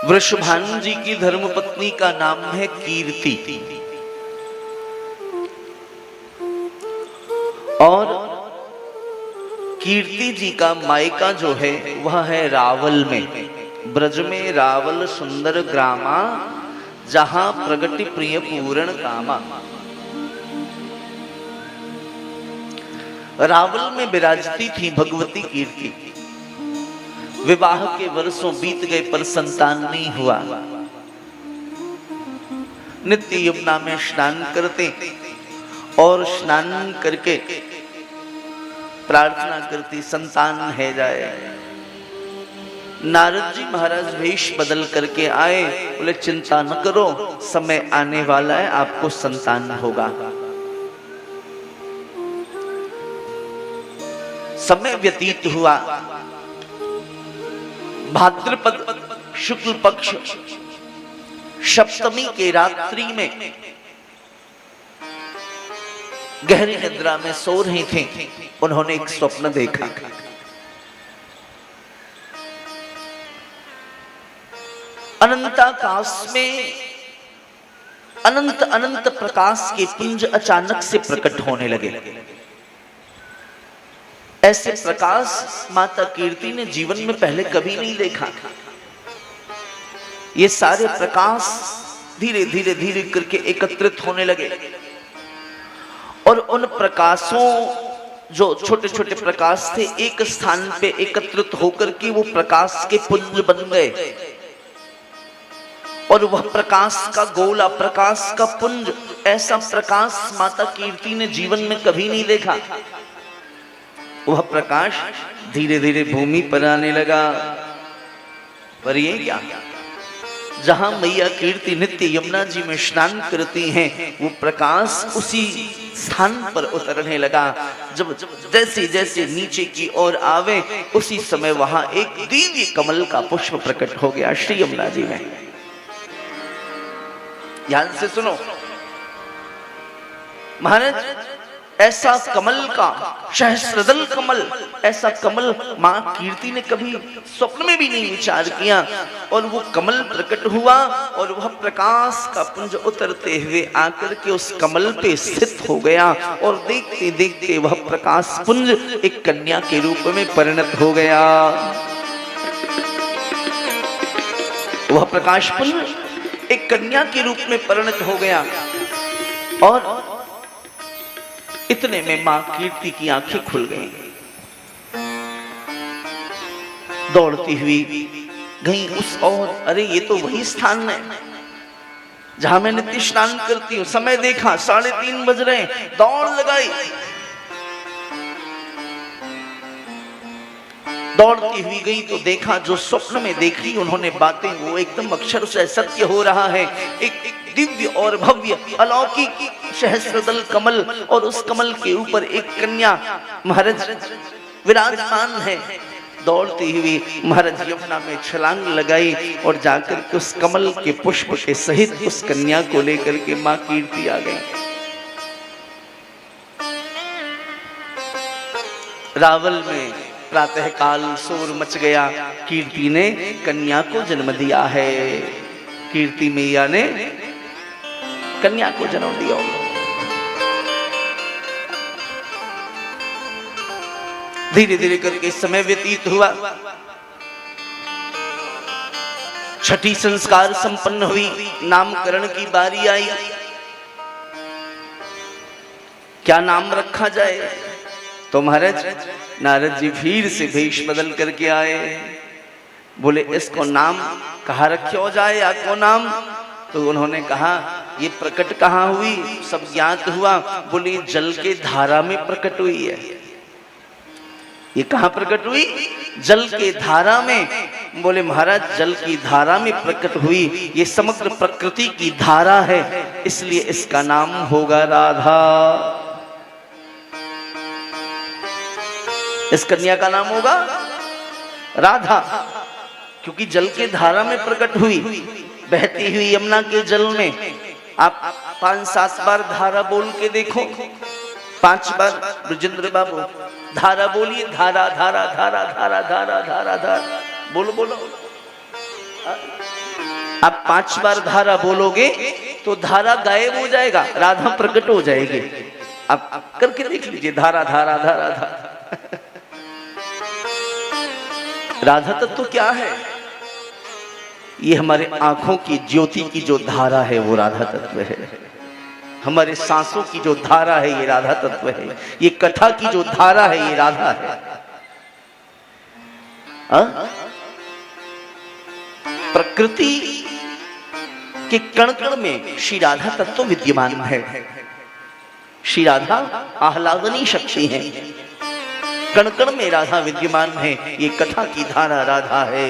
वृषभानु जी की धर्मपत्नी का नाम है कीर्ति और कीर्ति जी का मायका जो है वह है रावल में। ब्रज में रावल सुंदर ग्रामा, जहां प्रगति प्रिय पूर्ण कामा। रावल में विराजती थी भगवती कीर्ति। विवाह के वर्षों बीत गए पर संतान नहीं हुआ। नित्य यमुना में स्नान करते और स्नान करके प्रार्थना करती संतान है जाए। नारद जी महाराज वेश बदल करके आए, बोले चिंता न करो, समय आने वाला है, आपको संतान होगा। समय व्यतीत हुआ। भाद्रपद शुक्ल पक्ष सप्तमी के रात्रि में गहरी निद्रा में सो रहे थे, उन्होंने एक स्वप्न देखा। अनंताकाश में अनंत अनंत प्रकाश के पुंज अचानक से प्रकट होने लगे। ऐसे प्रकाश माता कीर्ति ने जीवन में पहले कभी नहीं देखा। ये सारे प्रकाश धीरे धीरे धीरे करके एकत्रित होने लगे और उन प्रकाशों, जो छोटे छोटे प्रकाश थे, एक स्थान पे एकत्रित होकर के वो प्रकाश के पुंज बन गए। और वह प्रकाश का गोला, प्रकाश का पुंज, ऐसा प्रकाश माता कीर्ति ने जीवन में कभी नहीं देखा। वह प्रकाश धीरे धीरे भूमि पर आने लगा। पर ये क्या, जहां मैया कीर्ति नित्य यमुना जी में स्नान करती हैं, वो प्रकाश उसी स्थान पर उतरने लगा। जब जैसे जैसे नीचे की ओर आवे, उसी समय वहां एक दिव्य कमल का पुष्प प्रकट हो गया श्री यमुना जी में। ध्यान से सुनो महाराज, ऐसा कमल का सहस्त्रदल कमल, ऐसा कमल मां कीर्ति ने कभी स्वप्न में भी नहीं विचार किया। और वो कमल प्रकट हुआ और वह प्रकाश का पुंज उतरते हुए आकर के उस कमल पे स्थित हो गया। और देखते देखते वह प्रकाश पुंज एक कन्या के रूप में परिणत हो गया। वह प्रकाश पुंज एक कन्या के रूप में परिणत हो गया। और इतने में मां कीर्ति की आंखें खुल गईं। दौड़ती हुई गई उस ओर। अरे ये तो वही स्थान है जहां मैं नित्य स्नान करती हूँ। समय देखा 3:30 बज रहे हैं। दौड़ लगाई, दौड़ती हुई गई तो देखा जो स्वप्न में देखी उन्होंने बातें, वो एकदम अक्षर से सत्य हो रहा है। एक दिव्य और भव्य अलौकिक सहस्त्रदल कमल, और उस कमल के ऊपर एक कन्या महाराज विराजमान है। दौड़ती हुई महाराज यमुना में छलांग लगाई और जाकर के उस कमल के पुष्प के सहित उस कन्या को लेकर के मां कीर्ति आ गई। रावल में प्रातः काल शोर मच गया। कीर्ति ने कन्या को जन्म दिया है। कीर्ति मैया ने कन्या को जन्म दिया। धीरे धीरे करके समय व्यतीत हुआ। छठी संस्कार संपन्न हुई, नामकरण की बारी आई। क्या नाम रखा जाए? तो महाराज नारद जी फिर से भेष बदल करके आए। बोले इसको नाम कहाँ रखा जाए, आपको नाम? तो उन्होंने कहा ये प्रकट कहाँ हुई? सब ज्ञात हुआ। बोले जल के धारा में प्रकट हुई है। ये कहाँ प्रकट हुई? जल के धारा में। बोले महाराज जल की धारा में प्रकट हुई, ये समग्र प्रकृति की धारा है, इसलिए इसका नाम होगा राधा। इस कन्या का नाम होगा राधा, क्योंकि जल के धारा में प्रकट हुई। बहती हुई यमुना के जल में आप 5-7 बार धारा बोल के देखो। 5 बार ब्रजेंद्र बाबू धारा बोलिए। धारा धारा धारा धारा धारा धारा धारा बोलो बोलो। आप 5 बार धारा बोलोगे तो धारा गायब हो जाएगा, राधा प्रकट हो जाएगी। आप करके देख लीजिए, धारा धारा धारा धारा। राधा तत्व क्या है? ये हमारे आंखों की ज्योति की जो धारा है वो राधा तत्व है। हमारे सांसों की जो धारा है ये राधा तत्व है। ये कथा की जो धारा है ये राधा है। प्रकृति के कण कण में श्री राधा तत्व विद्यमान है। श्री राधा आह्लादनी शक्ति है, कण कण में राधा विद्यमान है। ये कथा की धारा राधा है,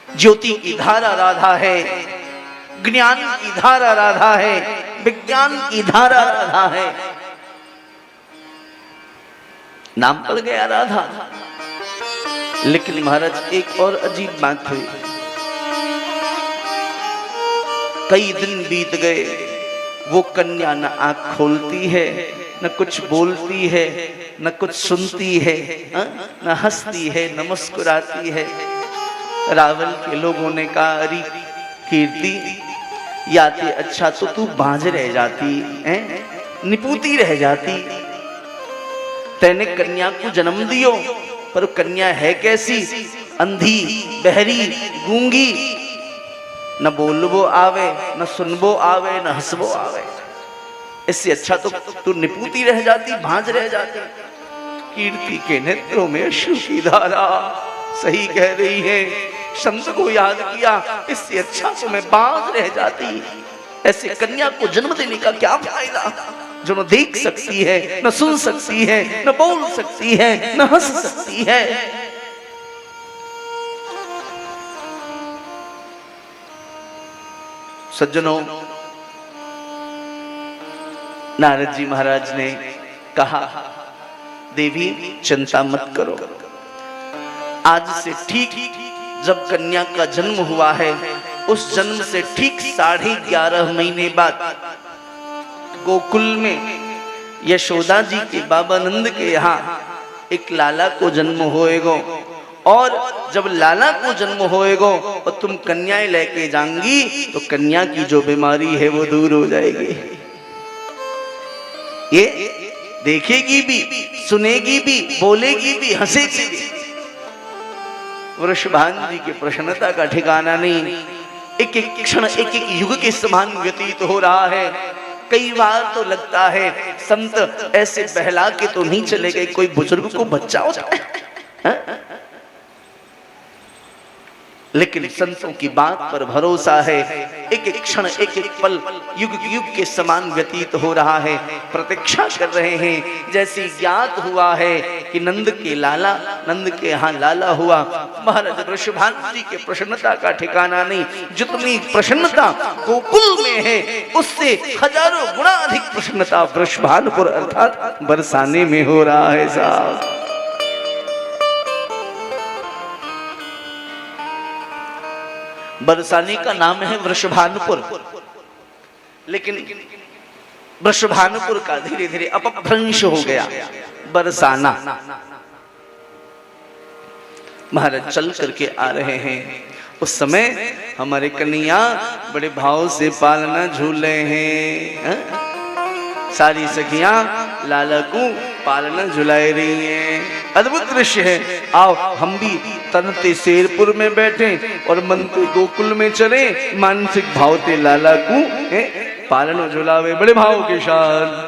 ज्योति की धारा राधा है, ज्ञान की धारा राधा है, विज्ञान की धारा राधा है। नाम पड़ गया राधा। लेकिन महाराज एक और अजीब बात हुई। कई दिन बीत गए, वो कन्या न आंख खोलती है, न कुछ बोलती है, न कुछ सुनती है, न हंसती है, न मुस्कुराती है। रावल के लोगों ने कहा, अरे कीर्ति याते अच्छा तो तू बांझ रह जाती है, निपूती रह जाती। तैने कन्या को जन्म दियो, पर कन्या है कैसी? अंधी, बहरी, गूंगी, न बोलबो आवे, न सुनबो आवे, न हंसबो आवे। इससे अच्छा तो तू निपूती रह जाती, भांज रह जाती। कीर्ति के नेत्रों में अश्रु की धारा। सही कह रही है, संत को याद किया, इससे अच्छा तो मैं बांझ रह जाती। ऐसे कन्या को जन्म देने का क्या फायदा, जो न देख सकती है, न सुन सकती है, न बोल सकती है, न हंस सकती है। सज्जनों, नारद जी महाराज ने कहा, देवी चिंता मत करो। आज से ठीक जब कन्या का जन्म हुआ है, उस जन्म से ठीक 11.5 महीने बाद गोकुल में यशोदा जी के बाबा नंद के यहाँ एक लाला को जन्म होएगो। और जब लाला को जन्म होएगो और तुम कन्याएं लेके जाएंगी तो कन्या की जो बीमारी है वो दूर हो जाएगी। ये देखेगी भी, सुनेगी भी, बोलेगी भी, हंसेगी भी। वृषभान जी की प्रसन्नता का ठिकाना नहीं। एक एक क्षण, एक एक युग के समान व्यतीत हो रहा है। कई बार तो लगता है संत ऐसे बहला के तो नहीं चले गए, कोई बुजुर्ग को बच्चा होता है। लेकिन संतों की बात पर भरोसा है। एक एक क्षण, एक एक पल युग युग के समान व्यतीत हो रहा है। प्रतीक्षा कर रहे हैं। जैसे ज्ञात हुआ है कि नंद के यहाँ लाला हुआ, महाराज वृषभान जी के प्रसन्नता का ठिकाना नहीं। जितनी प्रसन्नता गोकुल में है, उससे हजारों गुना अधिक प्रसन्नता वृषभानपुर अर्थात बरसाने में हो रहा है साहब। बरसाने का नाम है वृषभानुपुर, लेकिन वृषभानुपुर का धीरे धीरे अपभ्रंश हो गया बरसाना। महाराज चल करके आ रहे हैं। उस समय हमारे कन्हैया बड़े भाव से पालना झूले हैं। सारी सखियां लाला को पालना झुलाई रही हैं। अद्भुत दृश्य है। आओ हम भी तनते शेरपुर में बैठे और मनते गोकुल में चले, मानसिक भाव ते लाला को पालन झुलावे बड़े भाव के साथ।